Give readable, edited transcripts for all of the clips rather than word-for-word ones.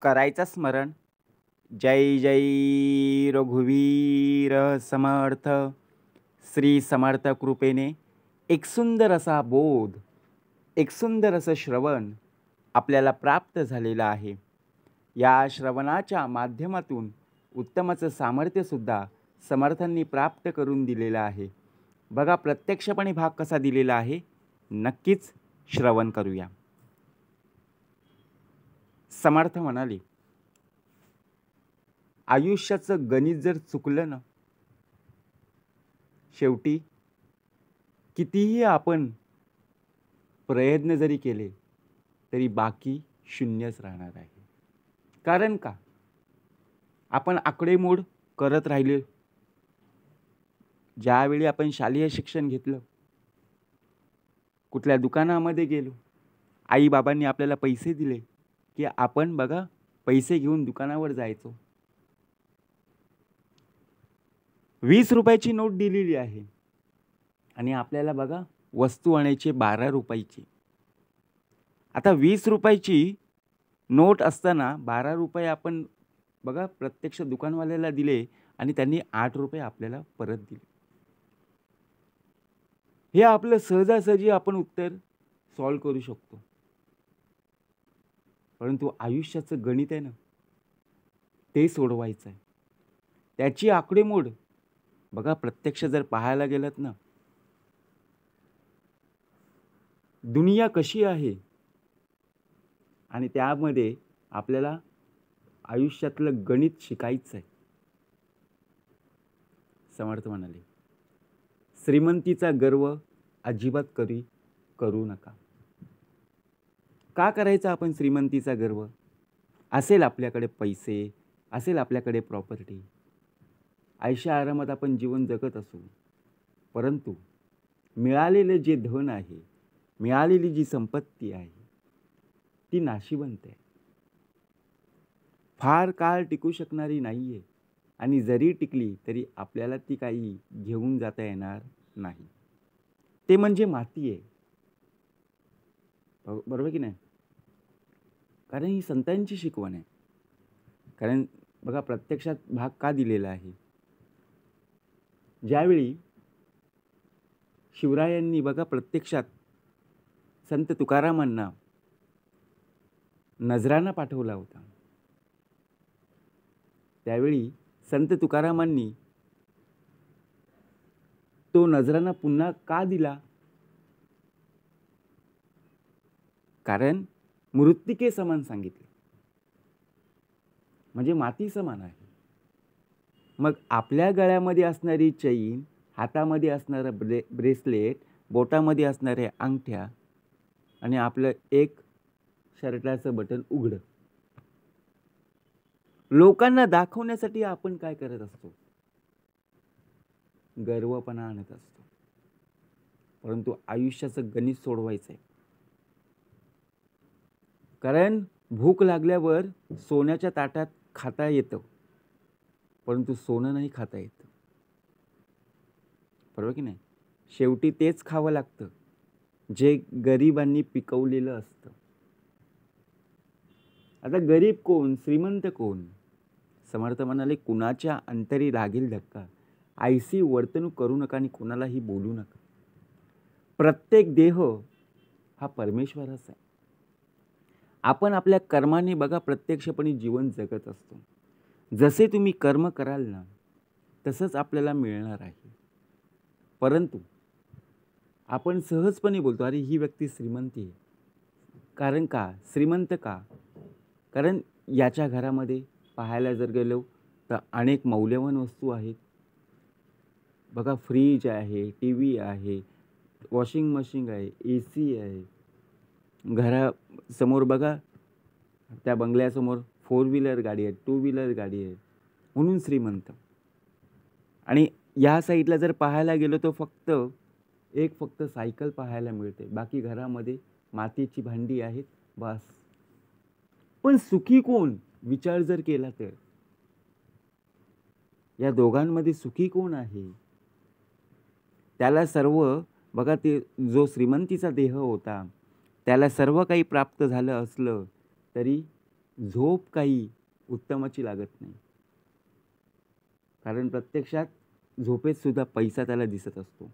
करायचं स्मरण. जय जय रघुवीर समर्थ. श्री समर्थ कृपेने एक सुंदर असा बोध, एक सुंदर असं श्रवण आपल्याला प्राप्त झालेलं आहे. या श्रवणाच्या माध्यमातून उत्तमाचं सामर्थ्यसुद्धा समर्थांनी प्राप्त करून दिलेलं आहे. बघा प्रत्यक्षपणे भाग कसा दिलेला आहे, नक्कीच श्रवण करूया. समर्थ म्हणाले, आयुष्याचं गणित जर चुकलं ना, शेवटी कितीही आपण प्रयत्न जरी केले तरी बाकी शून्यच राहणार आहे. कारण का, आपण आकडेमोड करत राहिले. ज्यावेळी आपण शालेय शिक्षण घेतलं, कुठल्या दुकानामध्ये गेलो, आई बाबांनी आपल्याला पैसे दिले की आपण बघा पैसे घेऊन दुकानावर जायचो. 20 रुपयाची नोट दिलेली आहे आणि आपल्याला बघा वस्तू आणायची 12 रुपयाची. आता 20 रुपयाची नोट असताना 12 रुपये आपण बघा प्रत्यक्ष दुकानवाल्याला दिले आणि त्यांनी 8 रुपये आपल्याला परत दिले. हे आपलं सहजासहजी आपण उत्तर सॉल्व करू शकतो. परंतु आयुष्याचं गणित आहे ना, ते सोडवायचं आहे. त्याची आकडेमोड बघा प्रत्यक्ष जर पाहायला गेलात ना, दुनिया कशी आहे आणि त्यामध्ये आपल्याला आयुष्यातलं गणित शिकायचं आहे. समर्थ म्हणाले, श्रीमंतीचा गर्व अजिबात करू नका. का करायचा आपण श्रीमंतीचा गर्व? असेल आपल्याकडे पैसे, असेल आपल्याकडे प्रॉपर्टी, ऐशा आरामात आपण जीवन जगत असू, परंतु मिळालेले जे धन आहे, मिळालेली जी संपत्ती आहे, ती नाशिवंत आहे. फार काळ टिकू शकणारी नाहीये आणि जरी टिकली तरी आपल्याला ती काही घेऊन जाता येणार नाही. ते म्हणजे माती आहे. बरोबर की नाही? कारण ही संतांची शिकवण आहे. कारण बघा प्रत्यक्षात भाग का दिलेला आहे, ज्यावेळी शिवरायांनी बघा प्रत्यक्षात संत तुकारामांना नजराणा पाठवला होता, त्यावेळी संत तुकारामांनी तो नजराणा पुन्हा का दिला? कारण मृत्तिके समान सांगितले, म्हणजे माती समान आहे. मग आपल्या गळ्यामध्ये असणारी चैन, हातामध्ये असणारं ब्रेसलेट, बोटामध्ये असणाऱ्या अंगठ्या आणि आपलं एक शर्टाचं बटन उघडं, लोकांना दाखवण्यासाठी आपण काय करत असतो? गर्वपणा आणत असतो. परंतु आयुष्याचं गणित सोडवायचं आहे. कारण भूक लागल्यावर सोन्याच्या ताटात खाता येतं, परंतु सोनं नाही खाता येत. बरोबर की नाही? शेवटी तेच खावं लागतं जे गरिबांनी पिकवलेलं असतं. आता गरीब कोण, श्रीमंत कोण? समर्थ म्हणाले, कुणाच्या अंतरी लागेल धक्का, आयसी वर्तणूक करू नका आणि कुणालाही बोलू नका. प्रत्येक देह हा परमेश्वराचा आहे. आपण आपल्या कर्माने बघा प्रत्यक्षपणे जीवन जगत असतो. जसे तुम्ही कर्म कराल ना, तसंच आपल्याला मिळणार आहे. परंतु आपण सहजपणे बोलतो, अरे ही व्यक्ती श्रीमंत आहे. कारण का श्रीमंत का? कारण याच्या घरामध्ये पाहायला जर गेलो तर अनेक मौल्यवान वस्तू आहेत. बघा फ्रीज आहे, TV आहे, वॉशिंग मशीन आहे, AC आहे. घरासमोर बघा त्या बंगल्यासमोर 4 व्हीलर गाडी आहे, 2 व्हीलर गाडी आहे, म्हणून श्रीमंत. आणि या साईडला जर पाहायला गेलो तर फक्त सायकल पाहायला मिळते. बाकी घरामध्ये मातीची भांडी आहेत, बस. पण सुखी कोण विचार जर केला तर या दोघांमध्ये सुखी कोण आहे? त्याला सर्व बघा, ते जो श्रीमंतीचा देह होता त्याला सर्व काही प्राप्त झालं असलं तरी झोप काही उत्तमाची लागत नाही. कारण प्रत्यक्षात झोपेत सुद्धा पैसा त्याला दिसत असतो.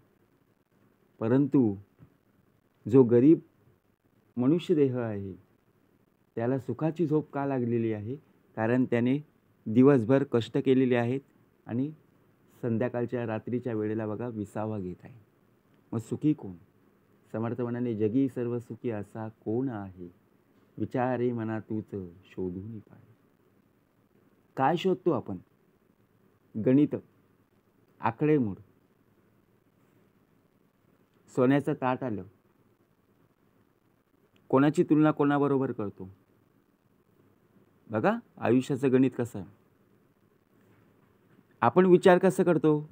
परंतु जो गरीब मनुष्य देह आहे त्याला सुखाची झोप का लागलेली आहे? कारण त्याने दिवसभर कष्ट केलेले आहेत आणि संध्याकाळच्या रात्रीच्या वेळेला बघा विसावा घेत आहे. मग सुखी कोण? समर्थ म्हणाले, जगी सर्व सुखी असा कोण आहे, विचारे मना तूच शोधून पाहे. काय शोधतो आपण? गणित, आकडेमोड. सोन्याचं ताट आलं, कोणाची तुलना कोणाबरोबर करतो? बघा आयुष्याचं गणित कसं आहे. आपण विचार कसं करतो?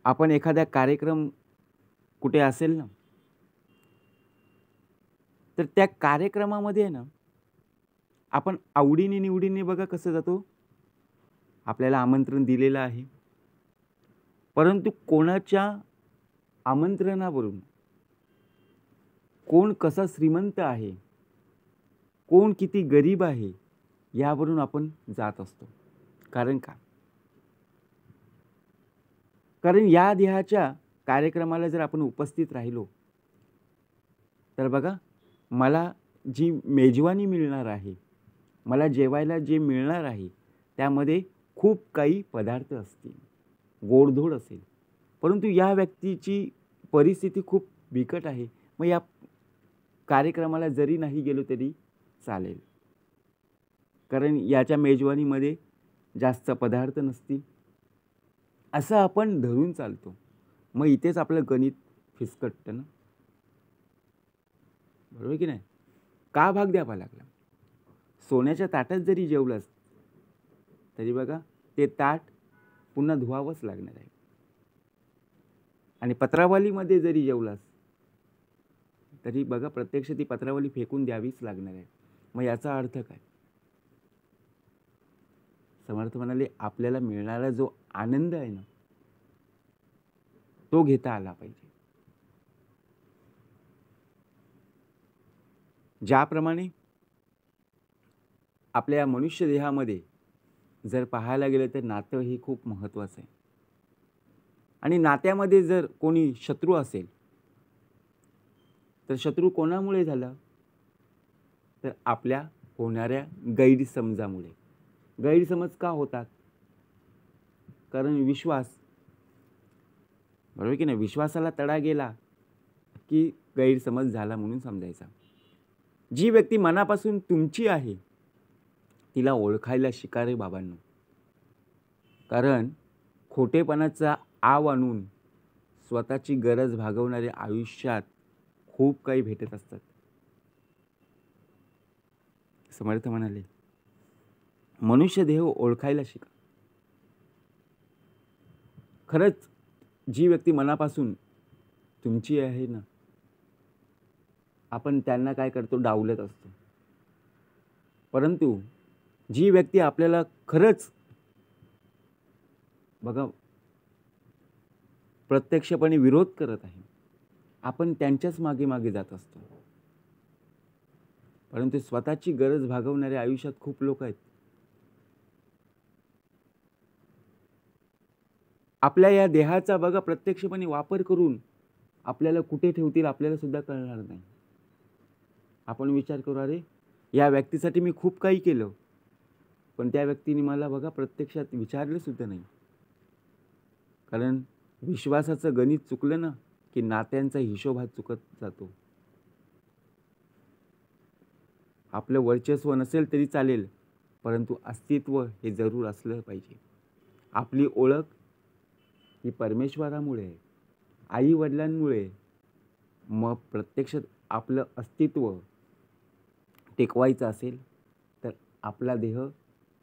आपण एखादा कार्यक्रम कुठे असेल ना, तर त्या कार्यक्रमामध्ये आहे ना, आपण आवडीने निवडीने बघा कसं जातो. आपल्याला आमंत्रण दिलेलं आहे, परंतु कोणाच्या आमंत्रणावरून कोण कसा श्रीमंत आहे, कोण किती गरीब आहे, यावरून आपण जात असतो. कारण का? कारण या देहाच्या कार्यक्रमाला जर आपण उपस्थित राहिलो तर बघा, मला जी मेजवानी मिळणार आहे, मला जेवायला जे मिळणार आहे, त्यामध्ये खूप काही पदार्थ असतील, गोडधोड असेल. परंतु या व्यक्तीची परिस्थिती खूप बिकट आहे. मग या कार्यक्रमाला जरी नाही गेलो तरी चालेल, कारण याच्या मेजवानीमध्ये जास्त पदार्थ नसतील, असं आपण धरून चालतो. मग इथेच आपलं गणित फिसकटतं ना, बरोबर की नाही? का भाग द्यावा लागला? सोन्याच्या ताटात जरी जेवलंस तरी बघा ते ताट पुन्हा धुवावंच लागणार आहे. आणि पत्रावलीमध्ये जरी जेवलास तरी बघा प्रत्यक्ष ती पत्रावली फेकून द्यावीच लागणार आहे. मग याचा अर्थ काय? समर्थ म्हणाले, आपल्याला मिळणारा जो आनंद आहे ना, तो घेता आला पाहिजे. ज्याप्रमाणे आपल्या मनुष्य देहामध्ये जर पाहायला गेलं तर नातं हे खूप महत्त्वाचं आहे. आणि नात्यामध्ये जर कोणी शत्रू असेल तर शत्रू कोणामुळे झाला? तर आपल्या होणाऱ्या गैरसमजामुळे. गैरसमज का होतात? कारण विश्वास, बरोबर की नाही? विश्वासाला तडा गेला की गैरसमज झाला म्हणून समजायचा. जी व्यक्ती मनापासून तुमची आहे तिला ओळखायला शिका रे बाबांनो. कारण खोटेपणाचा आव आणून स्वतःची गरज भागवणारे आयुष्यात खूप काही भेटत असतात. समर्थ म्हणाले, मनुष्य देह ओळखायला शिका. खरंच जी व्यक्ती मनापासून तुमची आहे ना, आपण त्यांना काय करतो? डावलत असतो. परंतु जी व्यक्ती आपल्याला खरंच बघा प्रत्यक्षपणे विरोध करत आहे, आपण त्यांच्याच मागे मागे जात असतो. परंतु स्वतःची गरज भागवणारे आयुष्यात खूप लोक आहेत. आपल्या या देहाचा बघा प्रत्यक्षपणे वापर करून आपल्याला कुठे ठेवतील आपल्याला सुद्धा कळणार नाही. आपण विचार करू, अरे या व्यक्तीसाठी मी खूप काही केलं, पण त्या व्यक्तीने मला बघा प्रत्यक्षात विचारलं सुद्धा नाही. कारण विश्वासाचं गणित चुकलं ना की नात्यांचा हिशोब हा चुकत जातो. आपलं वर्चस्व नसेल तरी चालेल, परंतु अस्तित्व हे जरूर असलं पाहिजे. आपली ओळख ही परमेश्वरामुळे, आई वडिलांमुळे. मग प्रत्यक्षात आपलं अस्तित्व टिकवायचं असेल तर आपला देह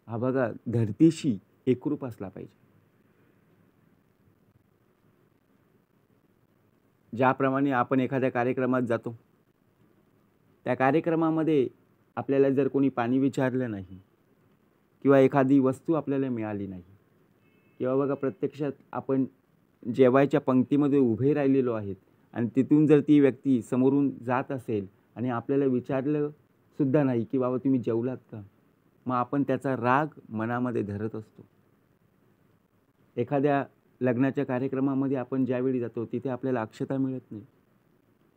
हा बघा धरतीशी एकरूप असला पाहिजे. ज्याप्रमाणे आपण एखाद्या कार्यक्रमात जातो, त्या कार्यक्रमामध्ये आपल्याला जर कोणी पाणी विचारलं नाही किंवा एखादी वस्तू आपल्याला मिळाली नाही, किंवा बघा प्रत्यक्षात आपण जेवायच्या पंक्तीमध्ये उभे राहिलेलो आहेत आणि तिथून जर ती व्यक्ती समोरून जात असेल आणि आपल्याला विचारलं सुद्धा नाही की बाबा तुम्ही जेवलात का, मग आपण त्याचा राग मनामध्ये धरत असतो. एखाद्या लग्नाच्या कार्यक्रमामध्ये आपण ज्यावेळी जातो तिथे आपल्याला अक्षता मिळत नाही,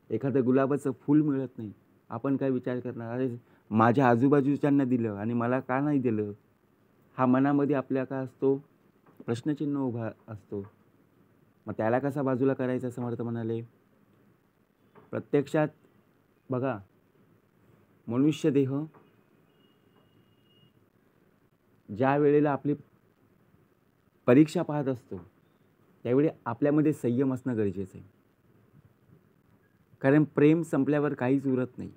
एखादं गुलाबाचं फूल मिळत नाही. आपण काय विचार करणार, अरे माझ्या आजूबाजूच्यांना दिलं आणि मला का नाही दिलं. हा मनामध्ये आपल्या काय असतो, प्रश्नचिन्ह उभा असतो. मग त्याला कसा बाजूला करायचा, समर्थ म्हणाले. प्रत्यक्षात बघा, मनुष्य देह ज्या वेळेला आपली परीक्षा पाहत असतो त्यावेळी आपल्यामध्ये संयम असणं गरजेचं आहे. कारण प्रेम संपल्यावर काहीच उरत नाही.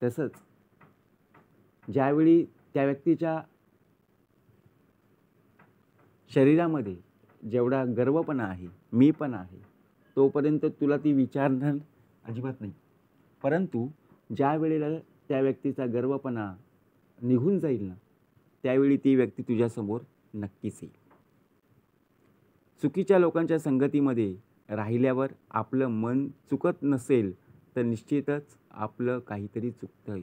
तसंच ज्यावेळी त्या व्यक्तीच्या शरीरामध्ये जेवढा गर्वपणा आहे, मीपणा आहे, तोपर्यंत तुला ती विचारणार अजिबात नाही. परंतु ज्या वेळेला त्या व्यक्तीचा गर्वपणा निघून जाईल ना, त्यावेळी ती व्यक्ती तुझ्यासमोर नक्कीच येईल. चुकीच्या लोकांच्या संगतीमध्ये राहिल्यावर आपलं मन चुकत नसेल तर निश्चितच आपलं काहीतरी चुकतंय.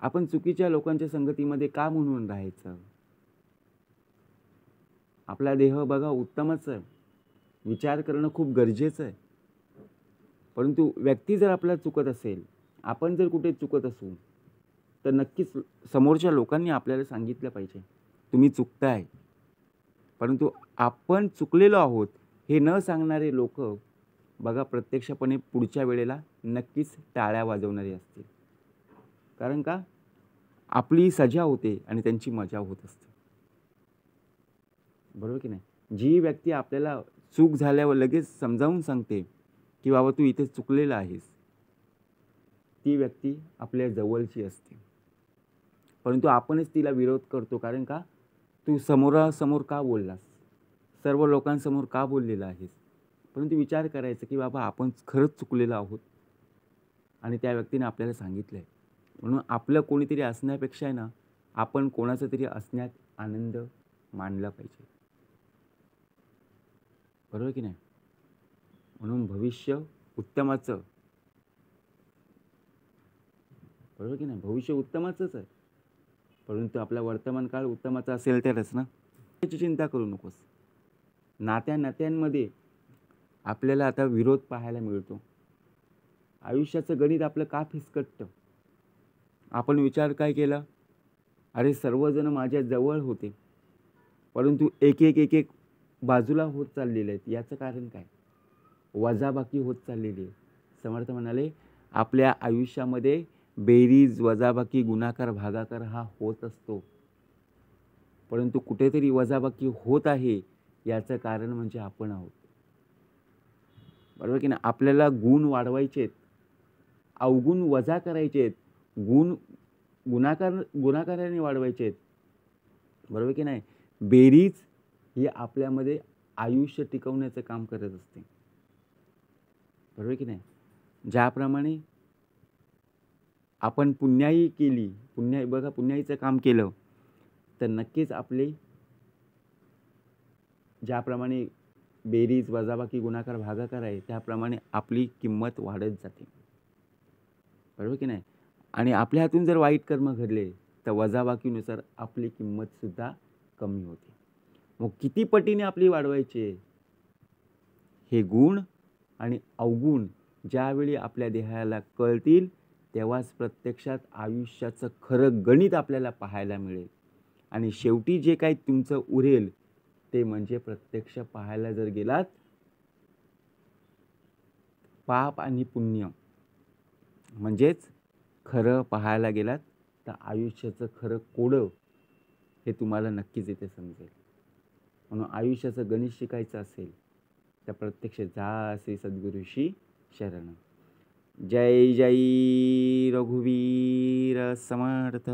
आपण चुकीच्या लोकांच्या संगतीमध्ये का म्हणून राहायचं. आपला देह बघा उत्तमच आहे, विचार करणं खूप गरजेचं आहे. परंतु व्यक्ती जर आपला चुकत असेल, आपण जर कुठे चुकत असू, तर नक्कीच समोरच्या लोकांनी आपल्याला सांगितलं पाहिजे तुम्ही चुकताय. परंतु आपण चुकलेलो आहोत हे न सांगणारे लोक बघा प्रत्यक्षपणे पुढच्या वेळेला नक्कीच टाळ्या वाजवणारे असतील. कारण का, आपली सजा होते आणि त्यांची मजा होत असते. बरोबर की नाही. जी व्यक्ती आपल्याला चूक झाल्यावर लगेच समजावून सांगते की बाबा तू इथे चुकलेला आहेस, ती व्यक्ती आपल्या जवळची असते. परंतु आपणच तिला विरोध करतो. कारण का, तू समोरासमोर का बोललास, सर्व लोकांसमोर का बोललेला आहेस. परंतु विचार करायचा की बाबा आपण खरंच चुकलेलो आहोत आणि त्या व्यक्तीने आपल्याला सांगितलं आहे. म्हणून आपलं कोणीतरी असण्यापेक्षा आहे ना, आपण कोणाचं तरी असण्यात आनंद मानला पाहिजे. बरोबर की नाही. म्हणून भविष्य उत्तमाचं, बरोबर की नाही, भविष्य उत्तमाचंच आहे. परंतु आपला वर्तमान काळ उत्तमाचा असेल तरच ना. त्याची चिंता करू नकोस. नात्यांमध्ये आपल्याला आता विरोध पाहायला मिळतो. आयुष्याचं गणित आपलं का फिसकटतं. आपण विचार काय केला, अरे सर्वजण माझ्या जवळ होते परंतु एक एक बाजूला होत चाललेले आहेत. याचं कारण काय, वजाबाकी होत चाललेली आहे. समर्थ म्हणाले आपल्या आयुष्यामध्ये बेरीज वजाबाकी गुणाकार भागाकार हा होत असतो. परंतु कुठेतरी वजाबाकी होत आहे याचं कारण म्हणजे आपण आहोत. बरोबर की नाही. आपल्याला गुण वाढवायचे आहेत, अवगुण वजा करायचे आहेत, गुण गुणाकाराने वाढवायचे आहेत. बरोबर की नाही. बेरीज ही आपल्यामध्ये आयुष्य टिकवण्याचं काम करत असते. बरोबर की नाही. ज्याप्रमाणे आपण पुण्याई केली, पुण्याईचं काम केलं तर नक्कीच आपले ज्याप्रमाणे बेरीज वजाबाकी गुणाकार भागाकार आहे त्याप्रमाणे आपली किंमत वाढत जाते. बरोबर की नाही. आणि आपल्या हातून जर वाईट कर्म घडले तर वजाबाकीनुसार आपली किंमतसुद्धा कमी होते. मग किती पटीने आपली वाढवायची, हे गुण आणि अवगुण ज्यावेळी आपल्या देहाला कळतील तेव्हाच प्रत्यक्षात आयुष्याचं खरं गणित आपल्याला पाहायला मिळेल. आणि शेवटी जे काही तुमचं उरेल ते म्हणजे प्रत्यक्ष पाहायला जर गेलात पाप आणि पुण्य, म्हणजेच खरं पाहायला गेलात तर आयुष्याचं खरं कोडं हे तुम्हाला नक्कीच इथे समजेल. म्हणून आयुष्याचं गणित शिकायचं असेल तर प्रत्यक्ष जा श्री सद्गुरूशी शरण. जय जय रघुवीर समर्थ.